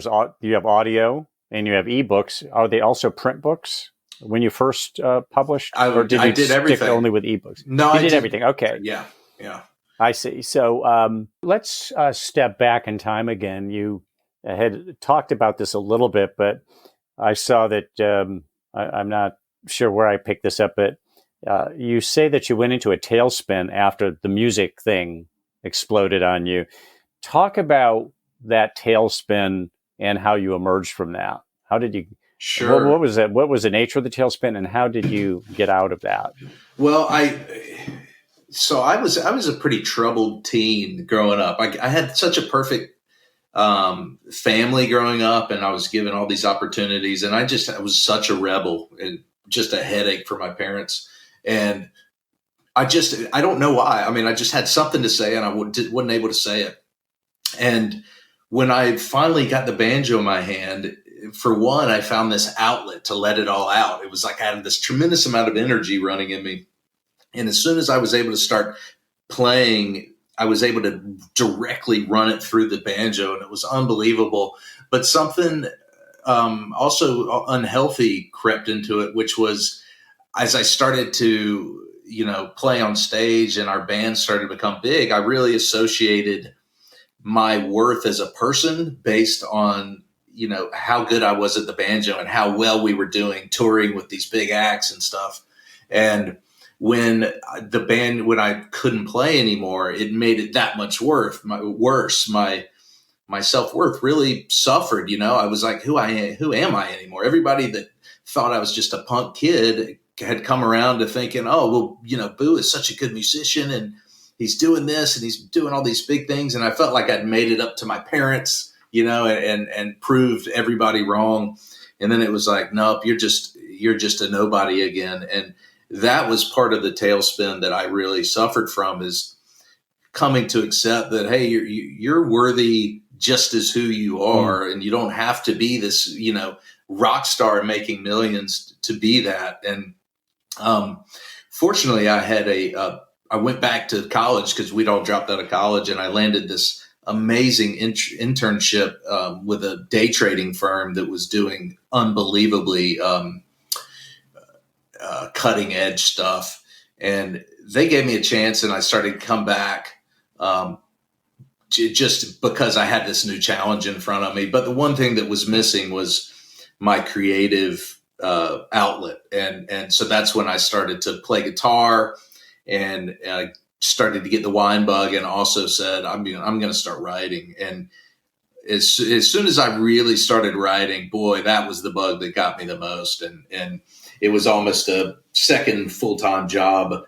you have audio and you have ebooks. Are they also print books when you first published? Or did I you did stick everything. only with ebooks? No, you I did did everything. Okay. Yeah. Yeah. I see. So let's step back in time again. You had talked about this a little bit, but I saw that I'm not sure where I picked this up, but you say that you went into a tailspin after the music thing exploded on you. Talk about that tailspin and how you emerged from that. How did you? Sure. What was that? What was the nature of the tailspin, and how did you get out of that? Well, I was a pretty troubled teen growing up. I had such a perfect family growing up, and I was given all these opportunities, and I was such a rebel and just a headache for my parents. And I don't know why. I mean, I just had something to say, and I wasn't able to say it. And when I finally got the banjo in my hand, for one, I found this outlet to let it all out. It was like I had this tremendous amount of energy running in me. And as soon as I was able to start playing, I was able to directly run it through the banjo, and it was unbelievable. But something also unhealthy crept into it, which was as I started to, play on stage and our band started to become big, I really associated my worth as a person based on, how good I was at the banjo and how well we were doing touring with these big acts and stuff. And when I couldn't play anymore, it made it that much worse. My self-worth really suffered. I was like, who am I anymore? Everybody that thought I was just a punk kid had come around to thinking, oh, well, Boo is such a good musician and he's doing this and he's doing all these big things. And I felt like I'd made it up to my parents, and proved everybody wrong. And then it was like, nope, you're just a nobody again. And that was part of the tailspin that I really suffered from, is coming to accept that, hey, you're worthy just as who you are. And you don't have to be this, rock star making millions to be that. And fortunately, I went back to college because we'd all dropped out of college, and I landed this amazing internship with a day trading firm that was doing unbelievably cutting edge stuff. And they gave me a chance, and I started to come back just because I had this new challenge in front of me. But the one thing that was missing was my creative outlet. And so that's when I started to play guitar, and I started to get the wine bug, and also said, I'm going to start writing. And as soon as I really started writing, boy, that was the bug that got me the most. And it was almost a second full-time job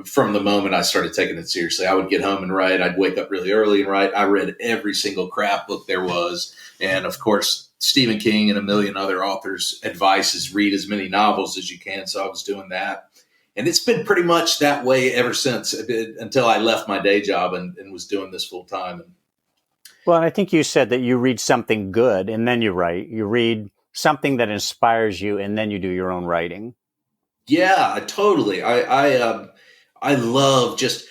from the moment I started taking it seriously. I would get home and write. I'd wake up really early and write. I read every single crap book there was. And of course, Stephen King and a million other authors' advice is read as many novels as you can. So I was doing that. And it's been pretty much that way ever since, until I left my day job and was doing this full time. Well, I think you said that you read something good and then you write. You read something that inspires you and then you do your own writing. Yeah, totally. I love just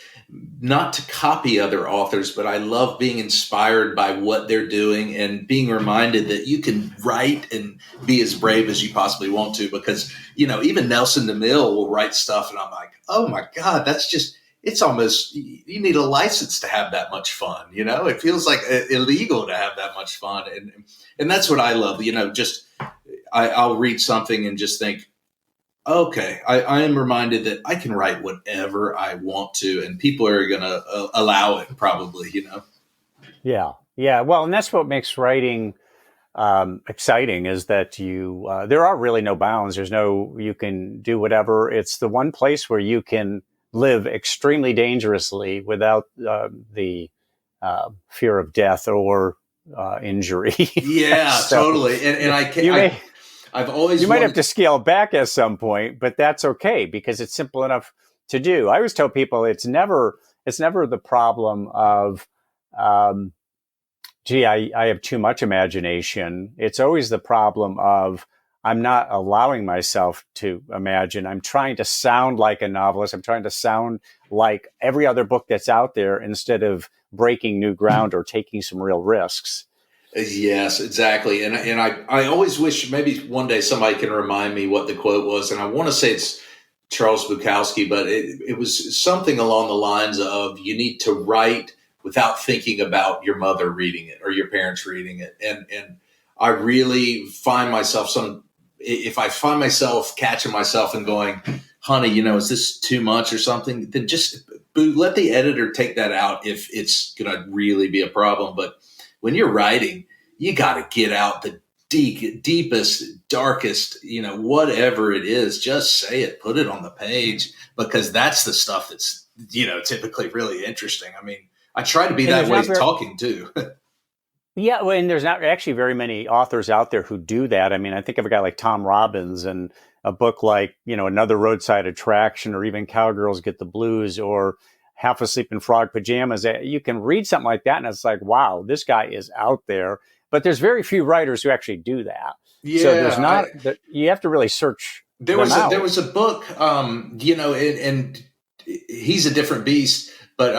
not to copy other authors, but I love being inspired by what they're doing and being reminded that you can write and be as brave as you possibly want to, because, even Nelson DeMille will write stuff and I'm like, oh my God, it's almost, you need a license to have that much fun. It feels like illegal to have that much fun. And that's what I love, I'll read something and just think, okay, I am reminded that I can write whatever I want to, and people are going to allow it probably, Yeah. Yeah. Well, and that's what makes writing exciting, is that there are really no bounds. You can do whatever. It's the one place where you can live extremely dangerously without the fear of death or injury. Yeah, So totally. And I've always might have to scale back at some point, but that's okay because it's simple enough to do. I always tell people it's never the problem of, I have too much imagination. It's always the problem of, I'm not allowing myself to imagine. I'm trying to sound like a novelist. I'm trying to sound like every other book that's out there instead of breaking new ground or taking some real risks. Yes, exactly. And I always wish maybe one day somebody can remind me what the quote was. And I want to say it's Charles Bukowski, but it was something along the lines of you need to write without thinking about your mother reading it or your parents reading it. And I really find myself if I find myself catching myself and going, honey, is this too much or something? Then just let the editor take that out if it's going to really be a problem. But when you're writing, you got to get out the deepest, darkest, whatever it is, just say it, put it on the page, because that's the stuff that's, typically really interesting. I mean, I try to be that way talking too. Yeah, well, and there's not actually very many authors out there who do that. I mean, I think of a guy like Tom Robbins and a book like, Another Roadside Attraction, or even Cowgirls Get the Blues, or Half Asleep in Frog Pajamas. You can read something like that and it's like, wow, this guy is out there. But there's very few writers who actually do that. Yeah, so there's not. You have to really search. There was a book, and he's a different beast. But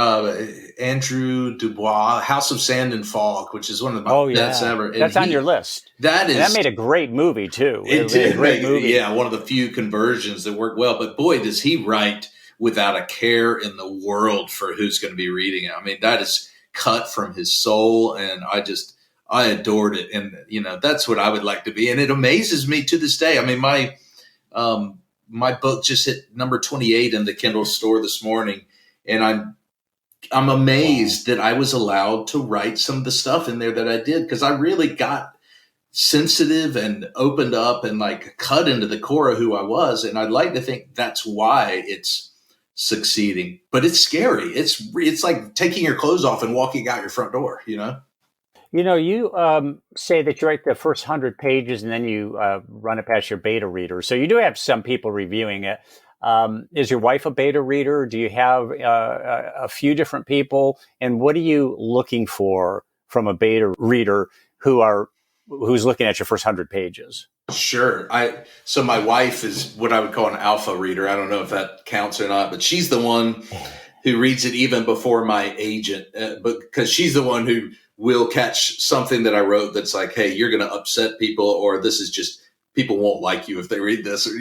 Andrew Dubois, House of Sand and Fog, which is one of the best ever. That's on your list. That made a great movie too. It did make a great movie. Yeah, one of the few conversions that worked well. But boy, does he write without a care in the world for who's going to be reading it. I mean, that is cut from his soul, and I adored it. And that's what I would like to be. And it amazes me to this day. I mean, my book just hit number 28 in the Kindle store this morning, and I'm amazed that I was allowed to write some of the stuff in there that I did, because I really got sensitive and opened up and cut into the core of who I was. And I'd like to think that's why it's succeeding, but it's scary. It's like taking your clothes off and walking out your front door, You say that you write the first 100 pages and then you run it past your beta reader. So you do have some people reviewing it. Is your wife a beta reader? Do you have a few different people? And what are you looking for from a beta reader who's looking at your first 100 pages? Sure. So my wife is what I would call an alpha reader. I don't know if that counts or not, but she's the one who reads it even before my agent, because she's the one who will catch something that I wrote that's like, hey, you're going to upset people, or this is just, people won't like you if they read this, or,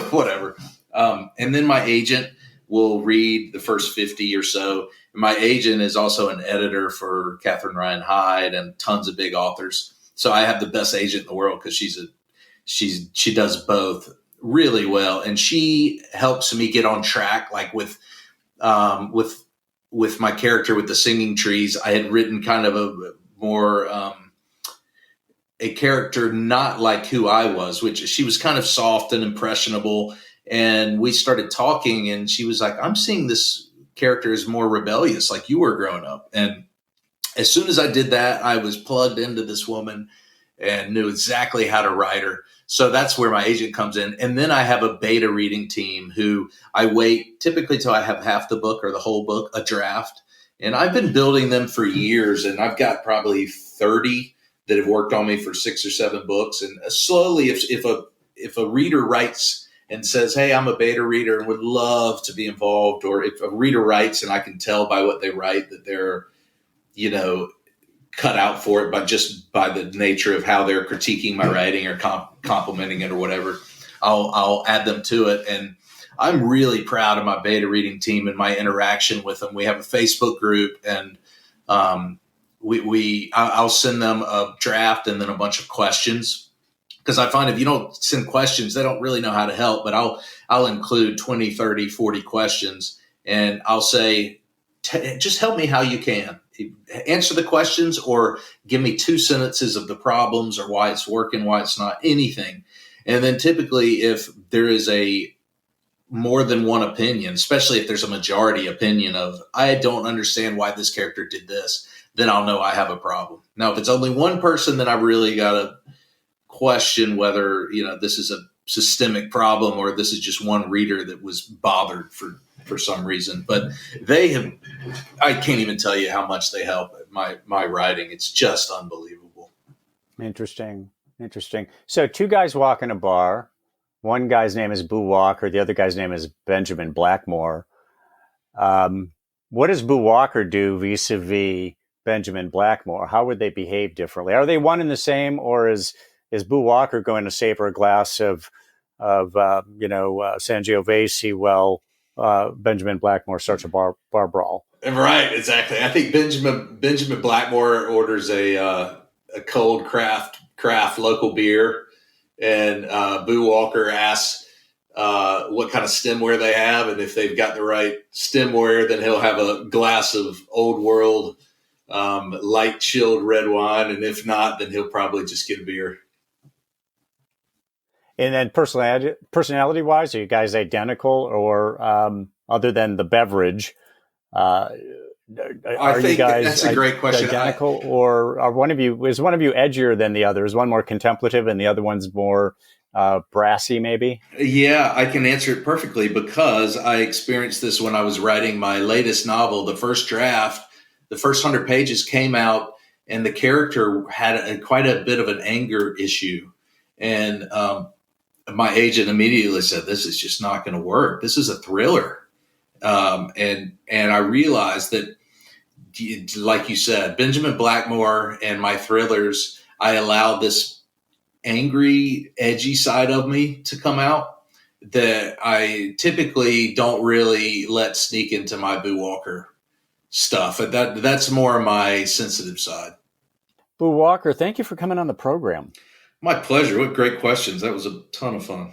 whatever. And then my agent will read the first 50 or so. My agent is also an editor for Catherine Ryan Hyde and tons of big authors. So I have the best agent in the world, because she does both really well. And she helps me get on track, with my character with the singing trees. I had written kind of a more, a character not like who I was, which she was kind of soft and impressionable. And we started talking, and she was like, I'm seeing this character as more rebellious, like you were growing up. And as soon as I did that, I was plugged into this woman and knew exactly how to write her. So that's where my agent comes in. And then I have a beta reading team who I wait typically till I have half the book or the whole book, a draft. And I've been building them for years, and I've got probably 30 that have worked on me for 6 or 7 books. And slowly, if a reader writes and says, hey, I'm a beta reader and would love to be involved, or if a reader writes and I can tell by what they write that they're, cut out for it by the nature of how they're critiquing my writing or complimenting it or whatever, I'll add them to it. And I'm really proud of my beta reading team and my interaction with them. We have a Facebook group, and I'll send them a draft and then a bunch of questions, because I find if you don't send questions, they don't really know how to help. But I'll include 20, 30, 40 questions, and I'll say, just help me how you can. Answer the questions, or give me 2 sentences of the problems or why it's working, why it's not, anything. And then typically, if there is a more than one opinion, especially if there's a majority opinion of, I don't understand why this character did this, then I'll know I have a problem. Now, if it's only one person, then I really got to question whether, this is a systemic problem or this is just one reader that was bothered for some reason. But I can't even tell you how much they help my writing. It's just unbelievable. Interesting. Interesting. So two guys walk in a bar. One guy's name is Boo Walker. The other guy's name is Benjamin Blackmore. What does Boo Walker do vis-a-vis Benjamin Blackmore? How would they behave differently? Are they one and the same, or is Boo Walker going to savor a glass of Sangiovese while Benjamin Blackmore starts a bar brawl? Right, exactly. I think Benjamin Blackmore orders a cold craft local beer, and Boo Walker asks what kind of stemware they have, and if they've got the right stemware, then he'll have a glass of old world light chilled red wine, and if not, then he'll probably just get a beer. And then personality wise, are you guys identical, or other than the beverage? I think that's a great question. Identical, or is one of you edgier than the other? Is one more contemplative and the other one's more brassy, maybe? Yeah, I can answer it perfectly because I experienced this when I was writing my latest novel. The first draft, the first 100 pages came out, and the character had quite a bit of an anger issue, and my agent immediately said, "This is just not going to work. This is a thriller." And I realized that, like you said, Benjamin Blackmore and my thrillers, I allow this angry, edgy side of me to come out that I typically don't really let sneak into my Boo Walker stuff. And that's more my sensitive side. Boo Walker, thank you for coming on the program. My pleasure. What great questions. That was a ton of fun.